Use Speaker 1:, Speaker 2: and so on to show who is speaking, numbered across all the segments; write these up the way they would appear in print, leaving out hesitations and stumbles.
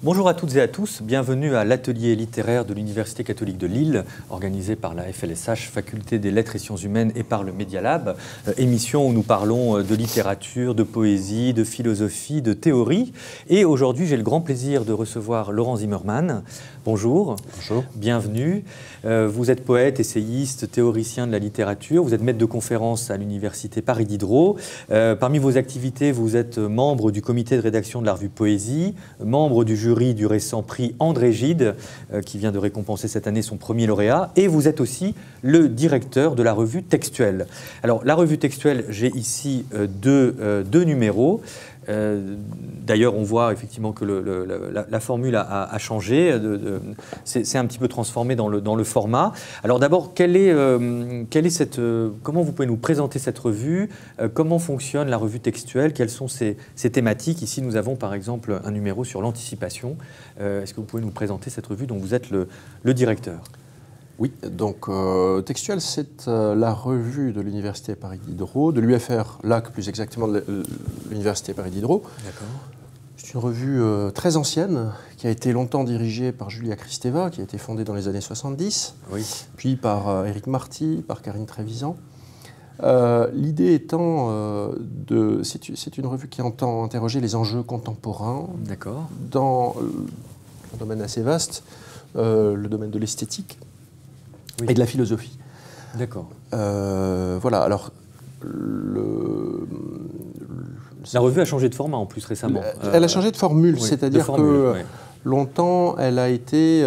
Speaker 1: Bonjour à toutes et à tous, bienvenue à l'atelier littéraire de l'Université catholique de Lille, organisé par la FLSH, Faculté des Lettres et Sciences Humaines, et par le Media Lab, émission où nous parlons de littérature, de poésie, de philosophie, de théorie. Et aujourd'hui, j'ai le grand plaisir de recevoir Laurent Zimmermann. Bonjour.
Speaker 2: Bonjour.
Speaker 1: Bienvenue. Vous êtes poète, essayiste, théoricien de la littérature. Vous êtes maître de conférence à l'Université Paris Diderot. Parmi vos activités, vous êtes membre du comité de rédaction de la revue Poésie, membre du jury du récent prix André Gide, qui vient de récompenser cette année son premier lauréat. Et vous êtes aussi le directeur de la revue Textuelle. Alors, la revue Textuelle, j'ai ici deux numéros. D'ailleurs, on voit effectivement que la formule a changé, c'est un petit peu transformé dans le format. Alors d'abord, comment vous pouvez nous présenter cette revue? Comment fonctionne la revue Textuelle? Quelles sont ses thématiques? Ici, nous avons par exemple un numéro sur l'anticipation. Est-ce que vous pouvez nous présenter cette revue dont vous êtes le directeur?
Speaker 2: Oui, donc Textuelle, c'est la revue de l'Université Paris Diderot, de l'UFR LAC, plus exactement de l'Université Paris Diderot.
Speaker 1: D'accord.
Speaker 2: C'est une revue très ancienne, qui a été longtemps dirigée par Julia Kristeva, qui a été fondée dans les années 70,
Speaker 1: oui.
Speaker 2: Puis par Éric Marty, par Karine Trévisan. L'idée étant c'est une revue qui entend interroger les enjeux contemporains dans un domaine assez vaste, le domaine de l'esthétique. Oui. Et de la philosophie.
Speaker 1: D'accord.
Speaker 2: Voilà, alors...
Speaker 1: La revue a changé de format en plus récemment.
Speaker 2: Elle a changé de formule,
Speaker 1: oui,
Speaker 2: c'est-à-dire que longtemps, elle a été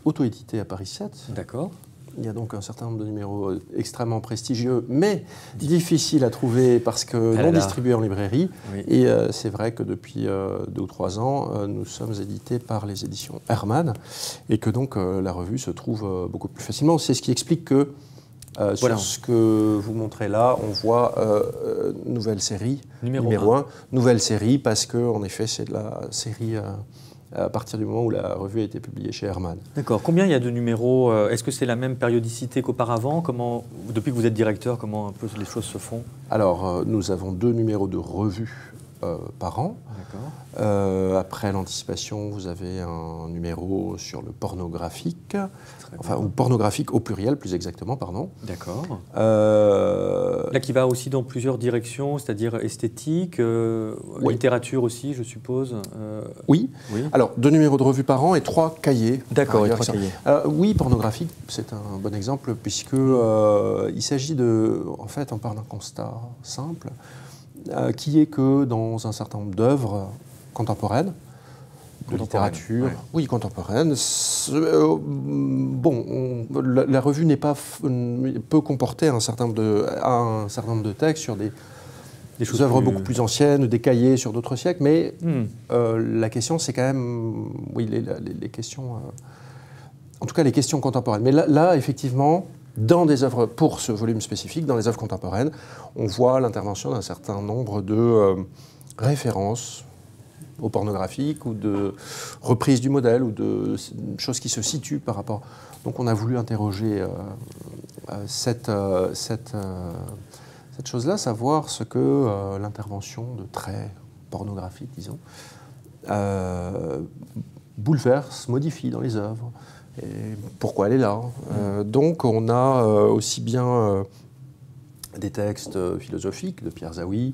Speaker 2: auto-éditée à Paris 7.
Speaker 1: D'accord.
Speaker 2: Il y a donc un certain nombre de numéros extrêmement prestigieux, mais difficiles à trouver parce que non distribués en librairie. Oui. Et c'est vrai que depuis 2 ou 3 ans, nous sommes édités par les éditions Hermann et que donc la revue se trouve beaucoup plus facilement. C'est ce qui explique que sur ce que vous montrez là, on voit nouvelle série, numéro 1. Nouvelle série parce que en effet, c'est de la série... à partir du moment où la revue a été publiée chez Hermann.
Speaker 1: D'accord. Combien il y a de numéros? Est-ce que c'est la même périodicité qu'auparavant? Depuis que vous êtes directeur, comment un peu les choses se font?
Speaker 2: Alors, nous avons 2 numéros de revue par an. Après l'anticipation, vous avez un numéro sur le pornographique, ou pornographique au pluriel, plus exactement, pardon.
Speaker 1: D'accord. Là, qui va aussi dans plusieurs directions, c'est-à-dire esthétique, oui. Littérature aussi, je suppose.
Speaker 2: Oui. Alors, 2 numéros de revue par an et 3 cahiers.
Speaker 1: D'accord, et 3 cahiers.
Speaker 2: Oui, pornographique, c'est un bon exemple, puisque il s'agit de... En fait, on part d'un constat simple, qui est que dans un certain nombre d'œuvres contemporaines, de littérature, oui, contemporaine, la revue peut comporter un certain nombre de textes sur des œuvres beaucoup plus anciennes, des cahiers sur d'autres siècles, mais la question, c'est quand même, oui, les questions, en tout cas les questions contemporaines. Mais là effectivement, dans des œuvres, pour ce volume spécifique, dans les œuvres contemporaines, on voit l'intervention d'un certain nombre de références au pornographique ou de reprises du modèle ou de choses qui se situent par rapport. Donc on a voulu interroger cette chose-là, savoir ce que l'intervention de traits pornographiques, disons, bouleverse, modifie dans les œuvres. Et pourquoi elle est là. Donc on a aussi bien des textes philosophiques de Pierre Zaouy,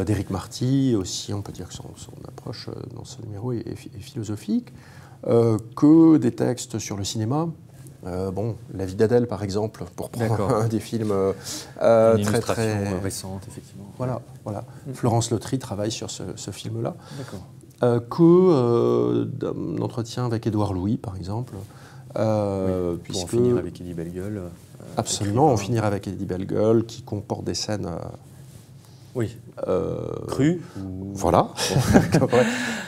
Speaker 2: d'Éric Marty, aussi on peut dire que son approche dans ce numéro est philosophique, que des textes sur le cinéma. La vie d'Adèle par exemple, pour prendre un des films très
Speaker 1: récente, effectivement.
Speaker 2: Voilà. Florence Lautry travaille sur ce film-là.
Speaker 1: D'accord.
Speaker 2: D'un entretien avec Édouard Louis, par exemple.
Speaker 1: Pour en finir avec Eddie Bellegueule.
Speaker 2: Absolument, en finir avec Eddie Bellegueule, qui comporte des scènes...
Speaker 1: crues.
Speaker 2: Voilà.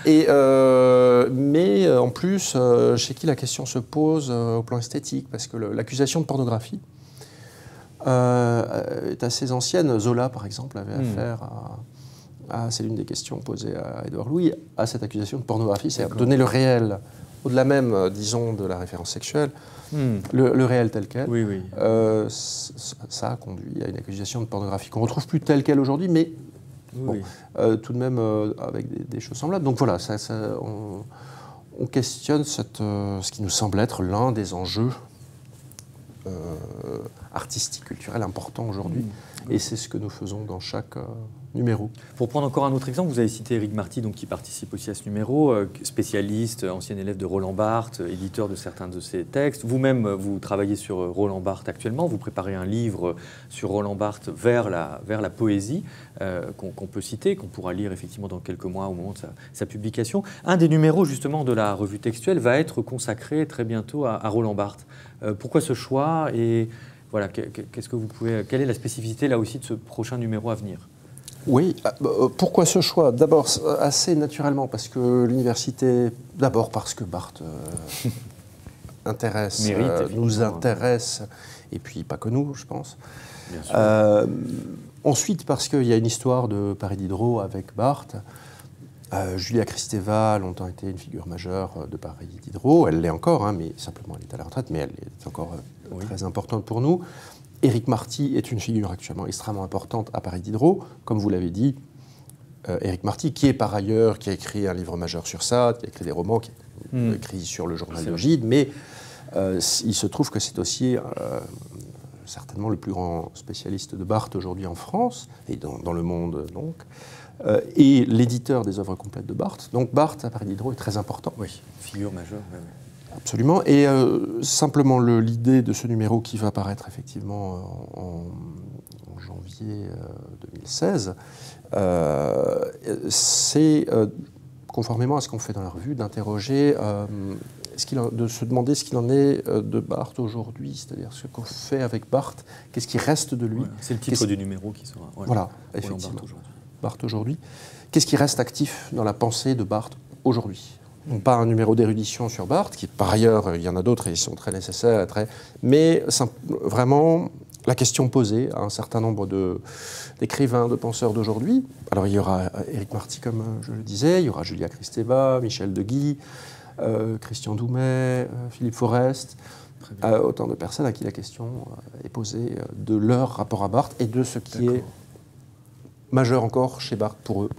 Speaker 2: Mais en plus, chez qui la question se pose au plan esthétique, parce que l'accusation de pornographie est assez ancienne. Zola, par exemple, avait affaire c'est l'une des questions posées à Édouard Louis, à cette accusation de pornographie, c'est-à-dire donner le réel, au-delà même, disons, de la référence sexuelle, le réel tel quel. Ça a conduit à une accusation de pornographie qu'on ne retrouve plus telle quelle aujourd'hui, mais
Speaker 1: Oui.
Speaker 2: Bon, tout de même avec des choses semblables. Donc voilà, on questionne ce qui nous semble être l'un des enjeux artistiques, culturels importants aujourd'hui. Et c'est ce que nous faisons dans chaque numéro.
Speaker 1: Pour prendre encore un autre exemple, vous avez cité Éric Marty, donc, qui participe aussi à ce numéro, spécialiste, ancien élève de Roland Barthes, éditeur de certains de ses textes. Vous-même, vous travaillez sur Roland Barthes actuellement. Vous préparez un livre sur Roland Barthes vers la poésie, qu'on peut citer, qu'on pourra lire effectivement dans quelques mois au moment de sa publication. Un des numéros justement de la revue textuelle va être consacré très bientôt à Roland Barthes. Pourquoi ce choix et voilà, qu'est-ce que vous pouvez, quelle est la spécificité là aussi de ce prochain numéro à venir?
Speaker 2: Oui, pourquoi ce choix? D'abord, assez naturellement, parce que l'université, d'abord parce que Barthes nous intéresse, et puis pas que nous, je pense.
Speaker 1: Bien sûr.
Speaker 2: Ensuite, parce qu'il y a une histoire de Paris Diderot avec Barthes. Julia Kristeva a longtemps été une figure majeure de Paris Diderot. Elle l'est encore, hein, mais simplement elle est à la retraite, mais elle est encore très importante pour nous. Éric Marty est une figure actuellement extrêmement importante à Paris Diderot. Comme vous l'avez dit, Éric Marty, qui a écrit un livre majeur sur ça, qui a écrit des romans, qui a écrit sur le journal de Gide, mais il se trouve que c'est aussi certainement le plus grand spécialiste de Barthes aujourd'hui en France, et dans le monde donc, et l'éditeur des œuvres complètes de Barthes. Donc Barthes à Paris Diderot est très important.
Speaker 1: Oui, figure majeure. Oui.
Speaker 2: Absolument. Et simplement l'idée de ce numéro qui va paraître effectivement en janvier 2016, c'est, conformément à ce qu'on fait dans la revue, d'interroger, de se demander ce qu'il en est de Barthes aujourd'hui, c'est-à-dire ce qu'on fait avec Barthes, qu'est-ce qui reste de lui.
Speaker 1: Ouais, c'est le titre du numéro qui sera. Ouais.
Speaker 2: Voilà, effectivement. Barthes aujourd'hui. Qu'est-ce qui reste actif dans la pensée de Barthes aujourd'hui? Donc pas un numéro d'érudition sur Barthes, qui par ailleurs, il y en a d'autres et ils sont très nécessaires, mais vraiment la question posée à un certain nombre d'écrivains, de penseurs d'aujourd'hui. Alors il y aura Éric Marty, comme je le disais, il y aura Julia Kristeva, Michel Deguy, Christian Doumet, Philippe Forest, autant de personnes à qui la question est posée de leur rapport à Barthes et de ce qui est majeur encore chez Barthes pour eux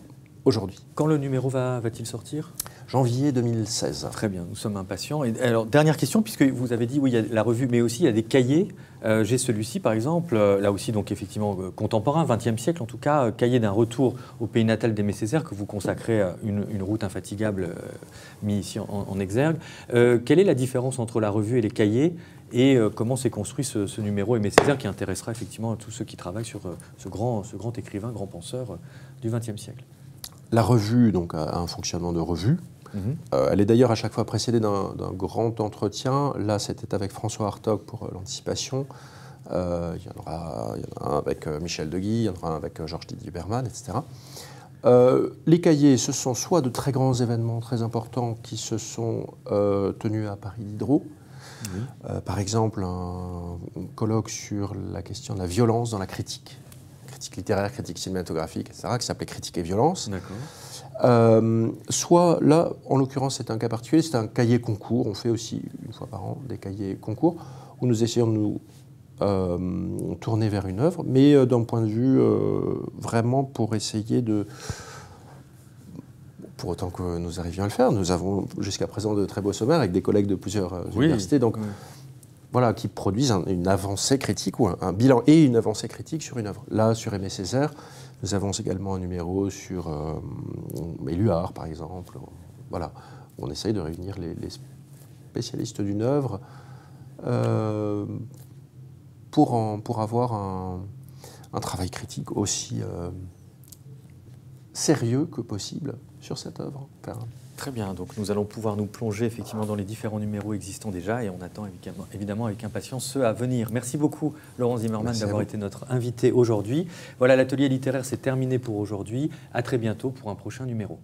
Speaker 2: aujourd'hui.
Speaker 1: Quand le numéro va-t-il sortir ?
Speaker 2: Janvier 2016.
Speaker 1: Très bien, nous sommes impatients. Et alors, dernière question, puisque vous avez dit, oui, il y a la revue, mais aussi il y a des cahiers. J'ai celui-ci, par exemple, là aussi, donc effectivement, contemporain, 20e siècle en tout cas, cahier d'un retour au pays natal d'Aimé Césaire, que vous consacrez à une route infatigable mis ici en exergue. Quelle est la différence entre la revue et les cahiers et comment s'est construit ce numéro Aimé Césaire qui intéressera effectivement tous ceux qui travaillent sur ce grand écrivain, grand penseur du XXe siècle?
Speaker 2: La revue donc, a un fonctionnement de revue. Elle est d'ailleurs à chaque fois précédée d'un grand entretien. Là, c'était avec François Hartog pour l'anticipation. Il y en aura un avec Michel Deguy, il y en aura un avec Georges Didier Berman, etc. Les cahiers, ce sont soit de très grands événements très importants qui se sont tenus à Paris Diderot. Par exemple, un colloque sur la question de la violence dans la critique littéraire, critique cinématographique, etc., qui s'appelait Critique et violence. Soit, là, en l'occurrence, c'est un cas particulier, c'est un cahier concours. On fait aussi, une fois par an, des cahiers concours, où nous essayons de nous tourner vers une œuvre, mais d'un point de vue vraiment pour essayer de... Pour autant que nous arrivions à le faire, nous avons jusqu'à présent de très beaux sommaires avec des collègues de plusieurs universités. Donc, voilà, qui produisent une avancée critique ou un bilan et une avancée critique sur une œuvre. Là, sur Aimé Césaire, nous avons également un numéro sur Éluard, par exemple. Voilà, on essaye de réunir les spécialistes d'une œuvre pour avoir un travail critique aussi sérieux que possible sur cette œuvre. Enfin,
Speaker 1: très bien, donc nous allons pouvoir nous plonger effectivement dans les différents numéros existants déjà et on attend évidemment avec impatience ceux à venir. Merci beaucoup Laurent Zimmermann d'avoir été notre invité aujourd'hui. Voilà, l'atelier littéraire c'est terminé pour aujourd'hui. À très bientôt pour un prochain numéro.